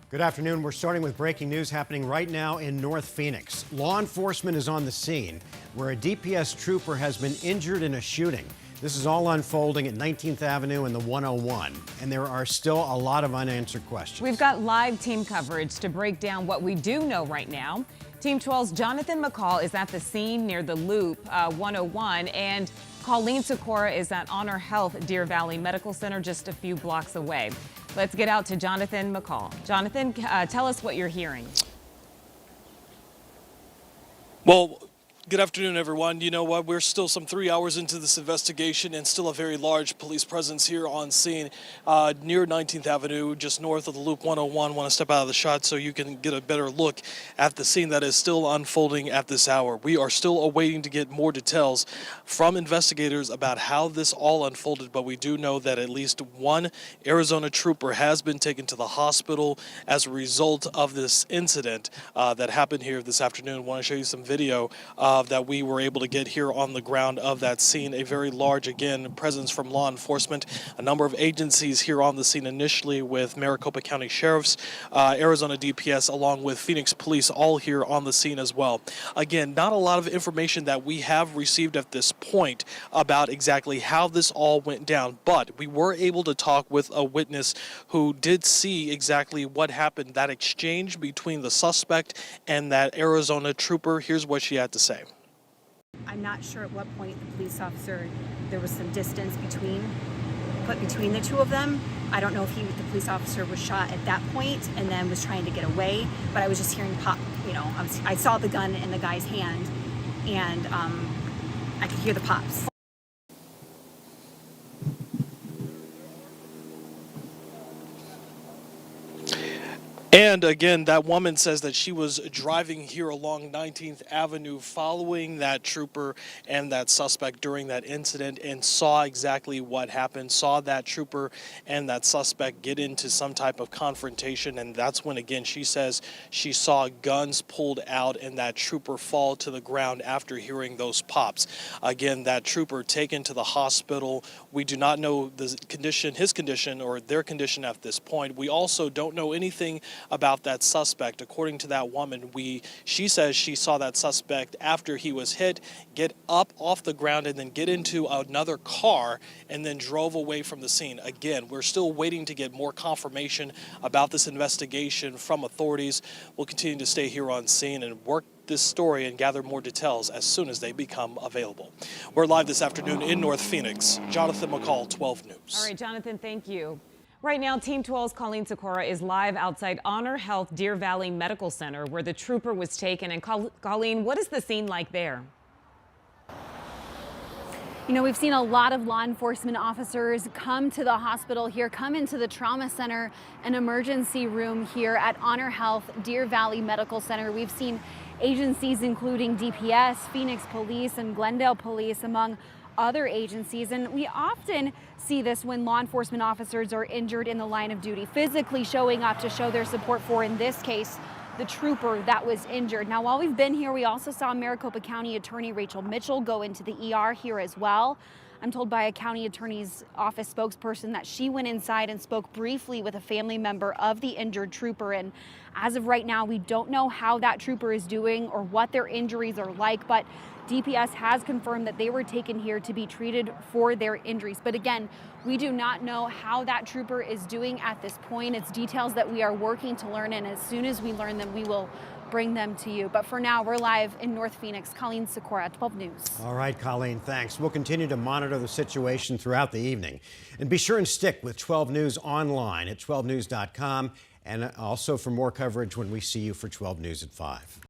Good afternoon. We're starting with breaking news happening right now in North Phoenix. Law enforcement is on the scene where a DPS trooper has been injured in a shooting. This is all unfolding at 19th Avenue and the 101, and there are still a lot of unanswered questions. We've got live team coverage to break down what we do know right now. Team 12's Jonathan McCall is at the scene near the Loop 101, and Colleen Sikora is at Honor Health Deer Valley Medical Center just a few blocks away. Let's get out to Jonathan McCall. Jonathan, tell us what you're hearing. Well, good afternoon, everyone. You know what? We're still some 3 hours into this investigation and still a very large police presence here on scene near 19th Avenue, just north of the Loop 101. Want to step out of the shot so you can get a better look at the scene that is still unfolding at this hour. We are still awaiting to get more details from investigators about how this all unfolded, but we do know that at least one Arizona trooper has been taken to the hospital as a result of this incident that happened here this afternoon. I want to show you some video that we were able to get here on the ground of that scene. A very large, again, presence from law enforcement. A number of agencies here on the scene initially with Maricopa County Sheriffs, Arizona DPS, along with Phoenix Police, all here on the scene as well. Again, not a lot of information that we have received at this point about exactly how this all went down, but we were able to talk with a witness who did see exactly what happened, that exchange between the suspect and that Arizona trooper. Here's what she had to say. I'm not sure at what point the police officer, there was some distance put between the two of them. I don't know if the police officer was shot at that point and then was trying to get away, but I was just hearing pop, I saw the gun in the guy's hand and I could hear the pops. And again, that woman says that she was driving here along 19th Avenue following that trooper and that suspect during that incident and saw exactly what happened, saw that trooper and that suspect get into some type of confrontation. And that's when, again, she says she saw guns pulled out and that trooper fall to the ground after hearing those pops. Again, that trooper taken to the hospital. We do not know the condition, his condition or their condition at this point. We also don't know anything about that suspect. According to that woman, she says she saw that suspect after he was hit get up off the ground and then get into another car and then drove away from the scene. Again, we're still waiting to get more confirmation about this investigation from authorities. We'll continue to stay here on scene and work this story and gather more details as soon as they become available. We're live this afternoon in North Phoenix. Jonathan McCall, 12 News. All right, Jonathan, thank you. Right now, Team 12's Colleen Sikora is live outside Honor Health Deer Valley Medical Center where the trooper was taken. And Colleen, what is the scene like there? You know, we've seen a lot of law enforcement officers come to the hospital here, come into the trauma center and emergency room here at Honor Health Deer Valley Medical Center. We've seen agencies including DPS, Phoenix Police, and Glendale Police, among other agencies. And we often see this when law enforcement officers are injured in the line of duty, physically showing up to show their support for, in this case, the trooper that was injured. Now, while we've been here, we also saw Maricopa County Attorney Rachel Mitchell go into the ER here as well. I'm told by a county attorney's office spokesperson that she went inside and spoke briefly with a family member of the injured trooper. And as of right now, we don't know how that trooper is doing or what their injuries are like, but DPS has confirmed that they were taken here to be treated for their injuries. But again, we do not know how that trooper is doing at this point. It's details that we are working to learn, and as soon as we learn them, we will bring them to you. But for now, we're live in North Phoenix. Colleen Sikora, 12 News. All right, Colleen, thanks. We'll continue to monitor the situation throughout the evening. And be sure and stick with 12 News online at 12news.com, and also for more coverage when we see you for 12 News at 5.